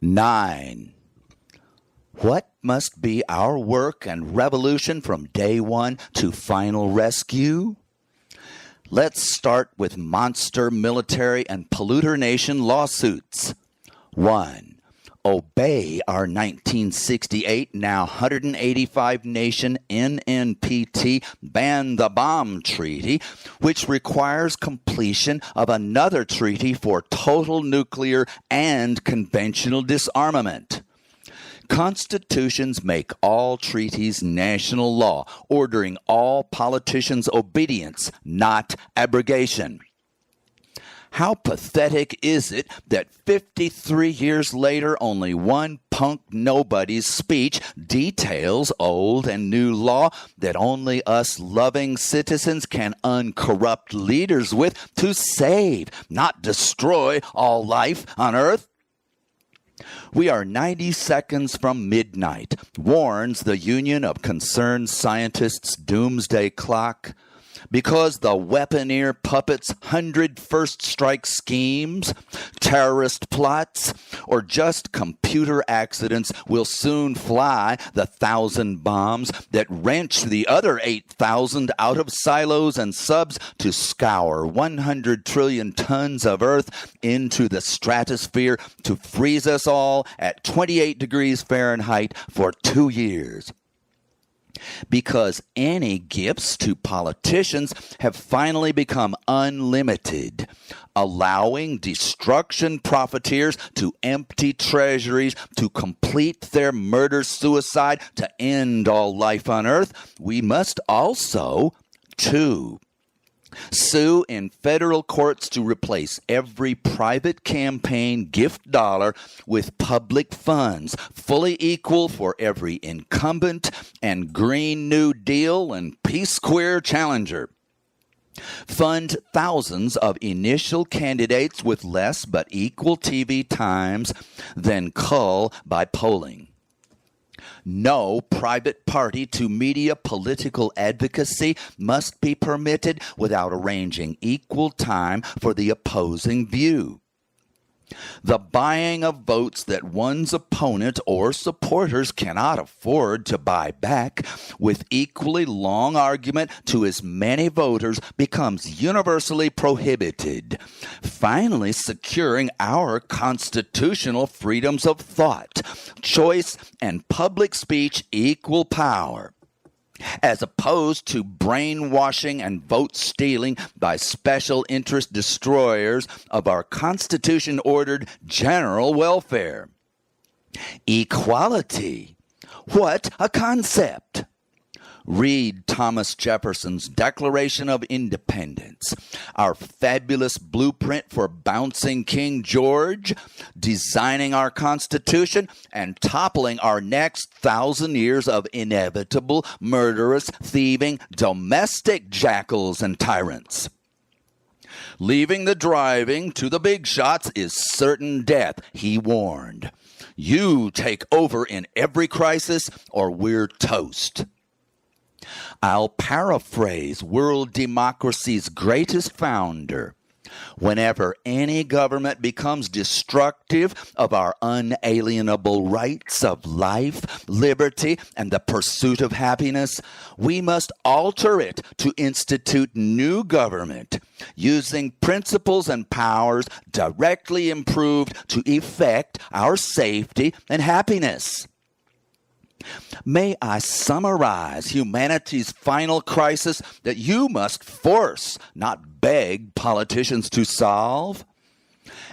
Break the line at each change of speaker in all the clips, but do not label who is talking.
9. What must be our work and revolution from day one to final rescue? Let's start with monster military and polluter nation lawsuits. 1. Obey our 1968, now 185 nation NNPT Ban the Bomb Treaty, which requires completion of another treaty for total nuclear and conventional disarmament. Constitutions make all treaties national law, ordering all politicians' obedience, not abrogation. How pathetic is it that 53 years later only one punk nobody's speech details old and new law that only us loving citizens can uncorrupt leaders with to save, not destroy, all life on earth? We are 90 seconds from midnight, warns the Union of Concerned Scientists' doomsday clock. Because the weaponeer puppets' 100 first strike schemes, terrorist plots, or just computer accidents will soon fly the 1,000 bombs that wrench the other 8,000 out of silos and subs to scour 100 trillion tons of earth into the stratosphere to freeze us all at 28 degrees Fahrenheit for 2 years. Because any gifts to politicians have finally become unlimited, allowing destruction profiteers to empty treasuries to complete their murder-suicide to end all life on earth, we must also, 2. Sue in federal courts to replace every private campaign gift dollar with public funds, fully equal for every incumbent and Green New Deal and Peace Square challenger. Fund thousands of initial candidates with less but equal TV times than cull by polling. No private party to media political advocacy must be permitted without arranging equal time for the opposing view. The buying of votes that one's opponent or supporters cannot afford to buy back with equally long argument to as many voters becomes universally prohibited, finally securing our constitutional freedoms of thought, choice, and public speech equal power, as opposed to brainwashing and vote stealing by special interest destroyers of our Constitution-ordered general welfare. Equality. What a concept! Read Thomas Jefferson's Declaration of Independence, our fabulous blueprint for bouncing King George, designing our Constitution, and toppling our next 1,000 years of inevitable, murderous, thieving, domestic jackals and tyrants. Leaving the driving to the big shots is certain death, he warned. You take over in every crisis or we're toast. I'll paraphrase world democracy's greatest founder. Whenever any government becomes destructive of our unalienable rights of life, liberty, and the pursuit of happiness, we must alter it to institute new government, using principles and powers directly improved to effect our safety and happiness. May I summarize humanity's final crisis that you must force, not beg, politicians to solve?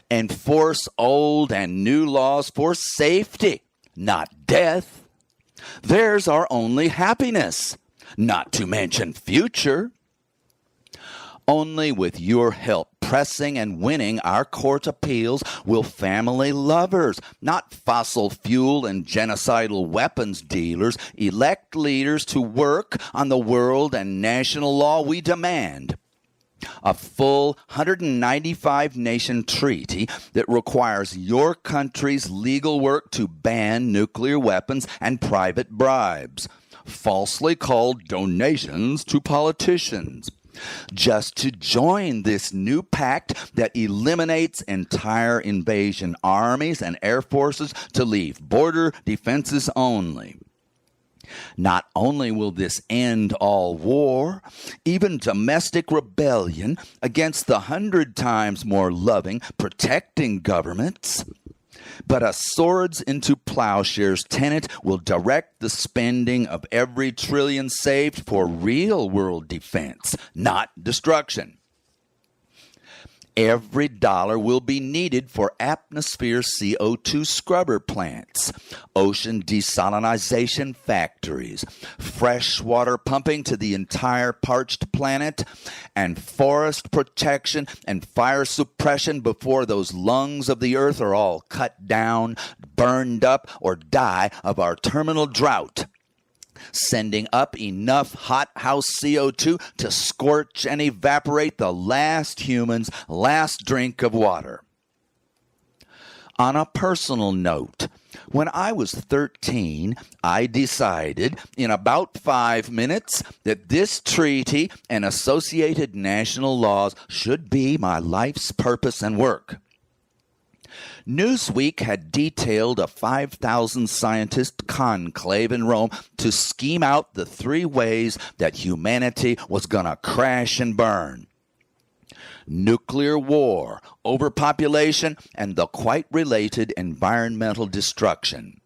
Enforce old and new laws for safety, not death. There's our only happiness, not to mention future. Only with your help pressing and winning our court appeals will family lovers, not fossil fuel and genocidal weapons dealers, elect leaders to work on the world and national law we demand. A full 195-nation treaty that requires your country's legal work to ban nuclear weapons and private bribes, falsely called donations to politicians. just to join this new pact that eliminates entire invasion armies and air forces to leave border defenses only. Not only will this end all war, even domestic rebellion against the 100 times more loving, protecting governments, but a swords into plowshares tenet will direct the spending of every trillion saved for real world defense, not destruction. Every dollar will be needed for atmosphere CO2 scrubber plants, ocean desalination factories, fresh water pumping to the entire parched planet, and forest protection and fire suppression before those lungs of the earth are all cut down, burned up, or die of our terminal drought, sending up enough hothouse CO2 to scorch and evaporate the last human's last drink of water. On a personal note, when I was 13, I decided in about 5 minutes that this treaty and associated national laws should be my life's purpose and work. Newsweek had detailed a 5,000 scientist conclave in Rome to scheme out the 3 ways that humanity was going to crash and burn: nuclear war, overpopulation, and the quite related environmental destruction.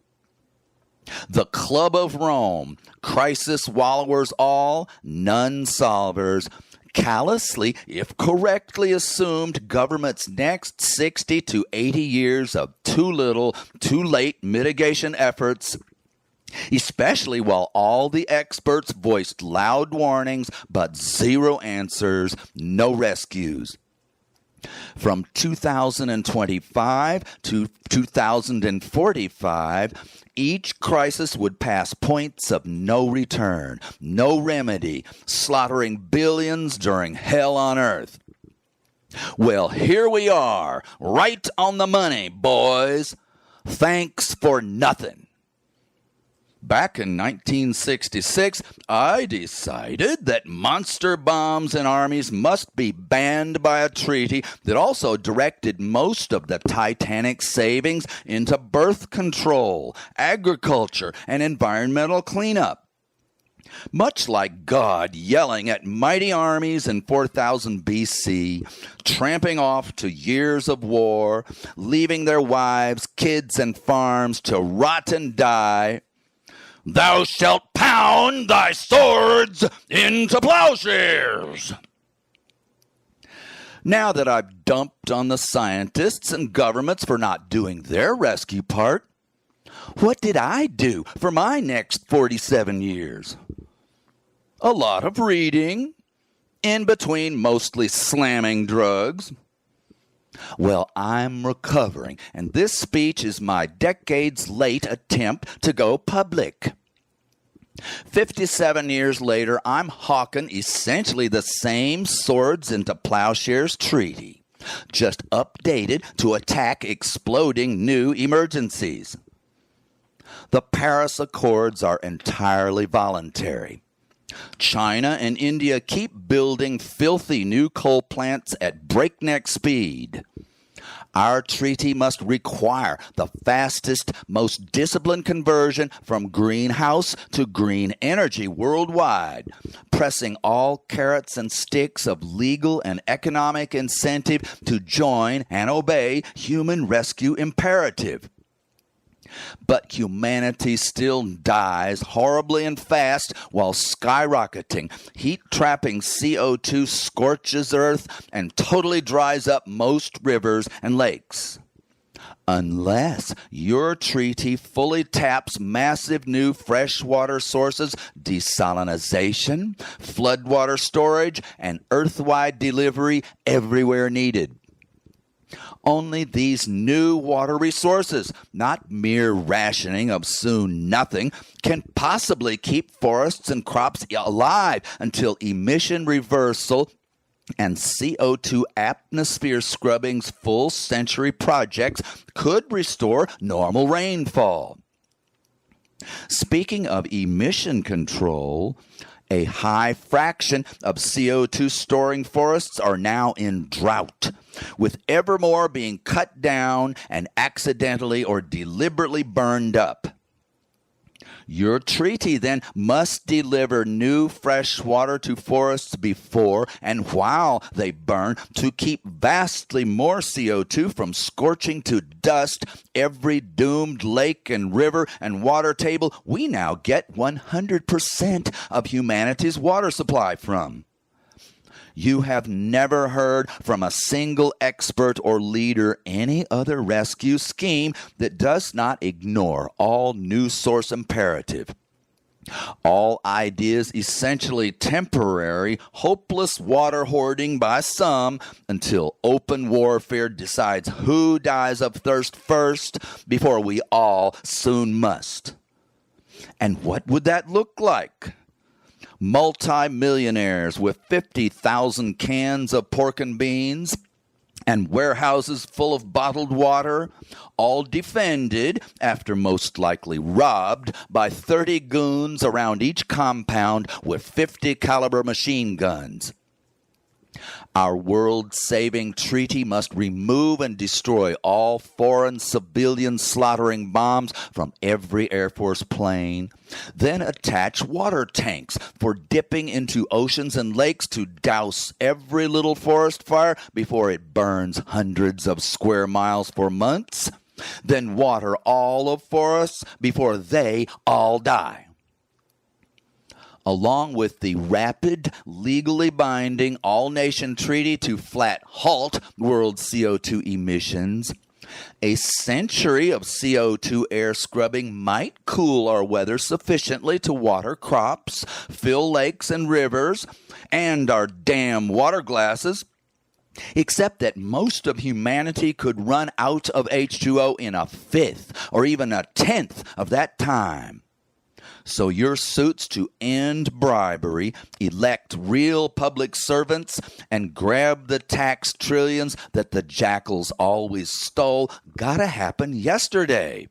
The Club of Rome, crisis wallowers all, none solvers, callously, if correctly assumed, government's next 60 to 80 years of too little, too late mitigation efforts, especially while all the experts voiced loud warnings but zero answers, no rescues. From 2025 to 2045, each crisis would pass points of no return, no remedy, slaughtering billions during hell on earth. Well, here we are, right on the money, boys. Thanks for nothing. Back in 1966, I decided that monster bombs in armies must be banned by a treaty that also directed most of the Titanic savings into birth control, agriculture, and environmental cleanup. Much like God yelling at mighty armies in 4000 BC, tramping off to years of war, leaving their wives, kids, and farms to rot and die, "Thou shalt pound thy swords into plowshares." Now that I've dumped on the scientists and governments for not doing their rescue part, what did I do for my next 47 years? A lot of reading, in between mostly slamming drugs. Well, I'm recovering, and this speech is my decades-late attempt to go public. 57 years later, I'm hawking essentially the same swords into plowshares treaty, just updated to attack exploding new emergencies. The Paris Accords are entirely voluntary. China and India keep building filthy new coal plants at breakneck speed. Our treaty must require the fastest, most disciplined conversion from greenhouse to green energy worldwide, pressing all carrots and sticks of legal and economic incentive to join and obey human rescue imperative. But humanity still dies horribly and fast while skyrocketing, heat-trapping CO2 scorches Earth and totally dries up most rivers and lakes. Unless your treaty fully taps massive new freshwater sources, desalination, floodwater storage, and earth-wide delivery everywhere needed. Only these new water resources, not mere rationing of soon nothing, can possibly keep forests and crops alive until emission reversal and CO2 atmosphere scrubbing's full century projects could restore normal rainfall. Speaking of emission control, A high fraction of CO2 storing forests are now in drought, with ever more being cut down and accidentally or deliberately burned up. Your treaty then must deliver new fresh water to forests before and while they burn to keep vastly more CO2 from scorching to dust every doomed lake and river and water table we now get 100% of humanity's water supply from. You have never heard from a single expert or leader any other rescue scheme that does not ignore all new source imperative. All ideas essentially temporary, hopeless water hoarding by some until open warfare decides who dies of thirst first before we all soon must. And what would that look like? Multi-millionaires with 50,000 cans of pork and beans and warehouses full of bottled water, all defended, after most likely robbed, by 30 goons around each compound with 50 caliber machine guns. Our world-saving treaty must remove and destroy all foreign civilian slaughtering bombs from every Air Force plane, then attach water tanks for dipping into oceans and lakes to douse every little forest fire before it burns hundreds of square miles for months, then water all of forests before they all die. Along with the rapid, legally binding all-nation treaty to flat halt world CO2 emissions, a century of CO2 air scrubbing might cool our weather sufficiently to water crops, fill lakes and rivers, and our damn water glasses, except that most of humanity could run out of H2O in a fifth or even a tenth of that time. So your suits to end bribery, elect real public servants, and grab the tax trillions that the jackals always stole gotta happen yesterday.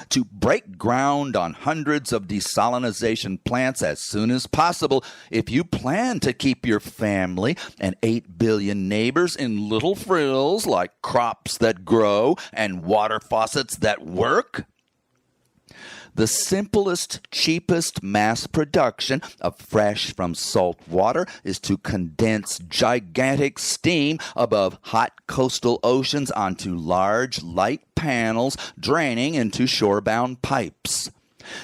To break ground on hundreds of desalinization plants as soon as possible if you plan to keep your family and 8 billion neighbors in little frills like crops that grow and water faucets that work. The simplest, cheapest mass production of fresh from salt water is to condense gigantic steam above hot coastal oceans onto large, light panels draining into shorebound pipes.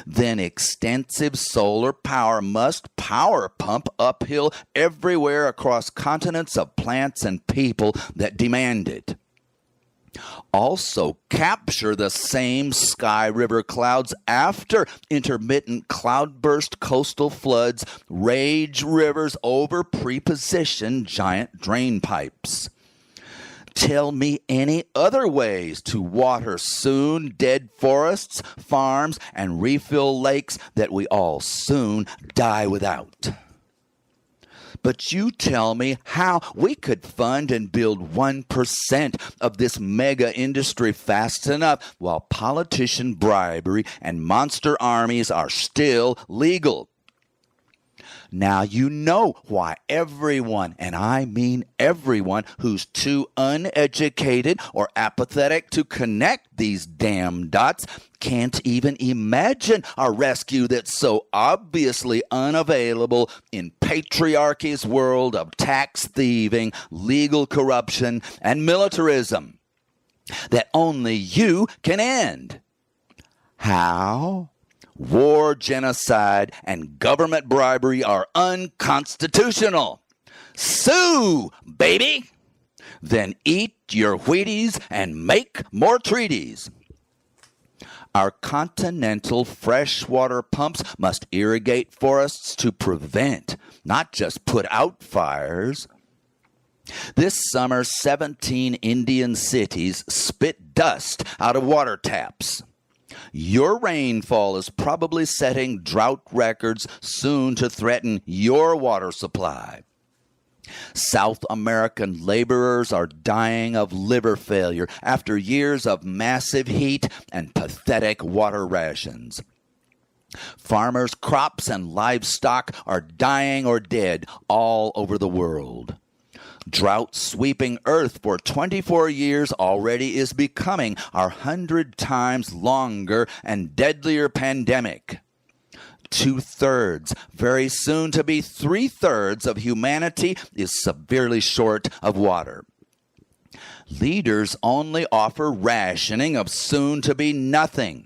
Then extensive solar power must power pump uphill everywhere across continents of plants and people that demand it. Also capture the same sky river clouds after intermittent cloudburst coastal floods rage rivers over prepositioned giant drain pipes. Tell me any other ways to water soon dead forests, farms, and refill lakes that we all soon die without. But you tell me how we could fund and build 1% of this mega industry fast enough while politician bribery and monster armies are still legal. Now you know why everyone, and I mean everyone, who's too uneducated or apathetic to connect these damn dots can't even imagine a rescue that's so obviously unavailable in patriarchy's world of tax thieving, legal corruption, and militarism that only you can end. How? War, genocide, and government bribery are unconstitutional. Sue, baby! Then eat your Wheaties and make more treaties. Our continental freshwater pumps must irrigate forests to prevent, not just put out fires. This summer, 17 Indian cities spit dust out of water taps. Your rainfall is probably setting drought records soon to threaten your water supply. South American laborers are dying of liver failure after years of massive heat and pathetic water rations. Farmers' crops and livestock are dying or dead all over the world. Drought sweeping Earth for 24 years already is becoming our 100 times longer and deadlier pandemic. 2/3, very soon to be 3/3 of humanity is severely short of water. Leaders only offer rationing of soon to be nothing.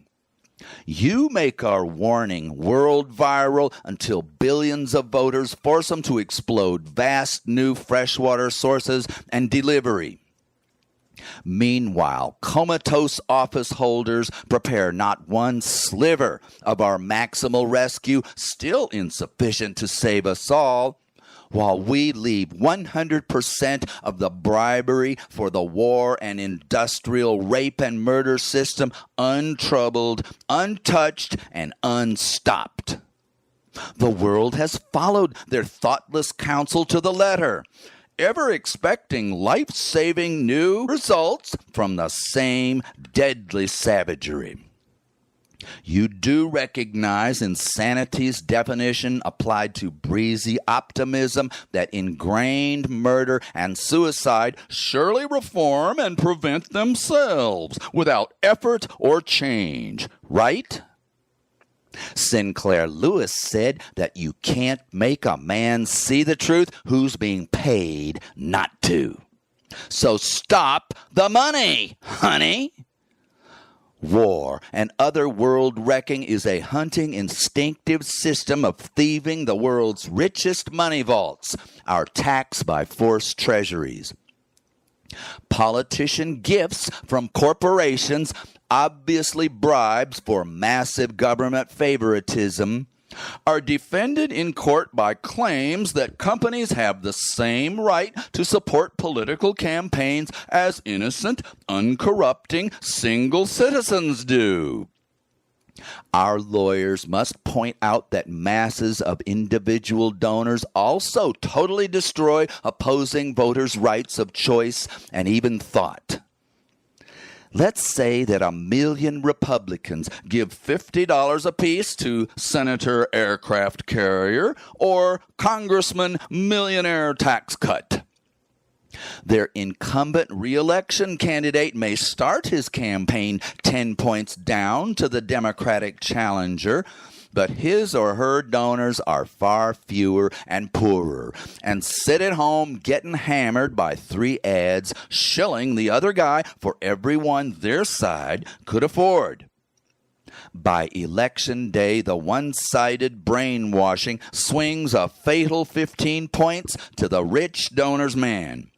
You make our warning world viral until billions of voters force them to explode vast new freshwater sources and delivery. Meanwhile, comatose office holders prepare not one sliver of our maximal rescue, still insufficient to save us all, while we leave 100% of the bribery for the war and industrial rape and murder system untroubled, untouched, and unstopped. The world has followed their thoughtless counsel to the letter, ever expecting life-saving new results from the same deadly savagery. You do recognize insanity's definition applied to breezy optimism that ingrained murder and suicide surely reform and prevent themselves without effort or change, right? Sinclair Lewis said that you can't make a man see the truth who's being paid not to. So stop the money, honey. War and other world wrecking is a hunting instinctive system of thieving the world's richest money vaults, our tax by force treasuries. Politician gifts from corporations, obviously bribes for massive government favoritism, are defended in court by claims that companies have the same right to support political campaigns as innocent, uncorrupting, single citizens do. Our lawyers must point out that masses of individual donors also totally destroy opposing voters' rights of choice and even thought. Let's say that 1 million Republicans give $50 apiece to Senator Aircraft Carrier or Congressman Millionaire Tax Cut. Their incumbent re-election candidate may start his campaign 10 points down to the Democratic challenger, but his or her donors are far fewer and poorer and sit at home getting hammered by 3 ads shilling the other guy for every one their side could afford. By election day, the one-sided brainwashing swings a fatal 15 points to the rich donor's man.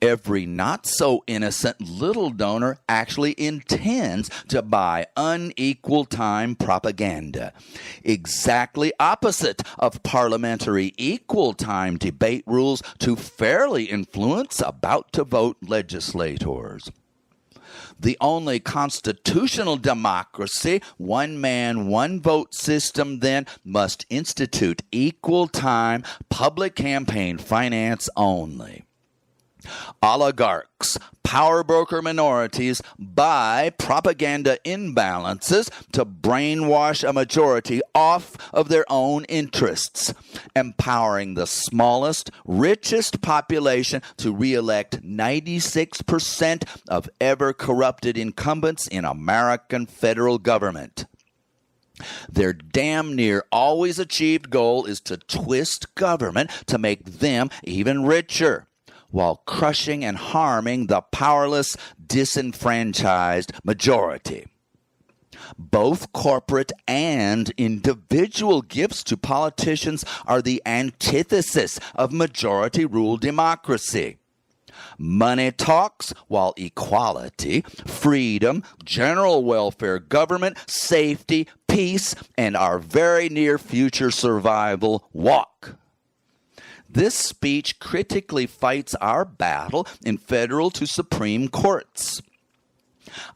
Every not-so-innocent little donor actually intends to buy unequal time propaganda, exactly opposite of parliamentary equal time debate rules to fairly influence about-to-vote legislators. The only constitutional democracy, one man, one vote system, then, must institute equal time public campaign finance only. Oligarchs, power broker minorities buy propaganda imbalances to brainwash a majority off of their own interests, empowering the smallest, richest population to re-elect 96% of ever corrupted incumbents in American federal government. Their damn near always achieved goal is to twist government to make them even richer, while crushing and harming the powerless, disenfranchised majority. Both corporate and individual gifts to politicians are the antithesis of majority rule democracy. Money talks while equality, freedom, general welfare, government, safety, peace, and our very near future survival walk. This speech critically fights our battle in federal to Supreme Courts.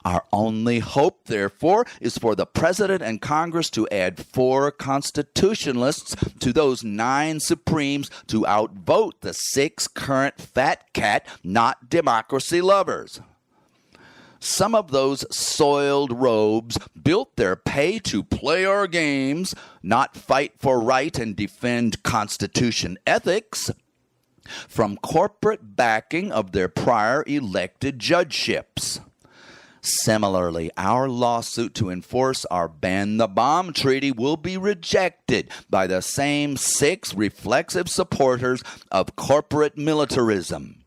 Our only hope, therefore, is for the President and Congress to add 4 constitutionalists to those 9 Supremes to outvote the 6 current fat cat not democracy lovers. Some of those soiled robes built their pay to play our games, not fight for right and defend Constitution ethics, from corporate backing of their prior elected judgeships. Similarly, our lawsuit to enforce our Ban the Bomb Treaty will be rejected by the same 6 reflexive supporters of corporate militarism.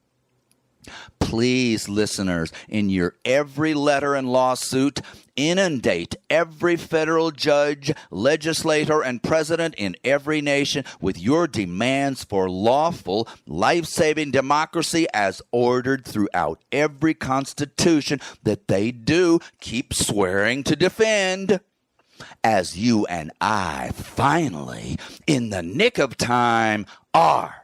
Please, listeners, in your every letter and lawsuit, inundate every federal judge, legislator, and president in every nation with your demands for lawful, life-saving democracy as ordered throughout every constitution that they do keep swearing to defend. As you and I finally, in the nick of time, are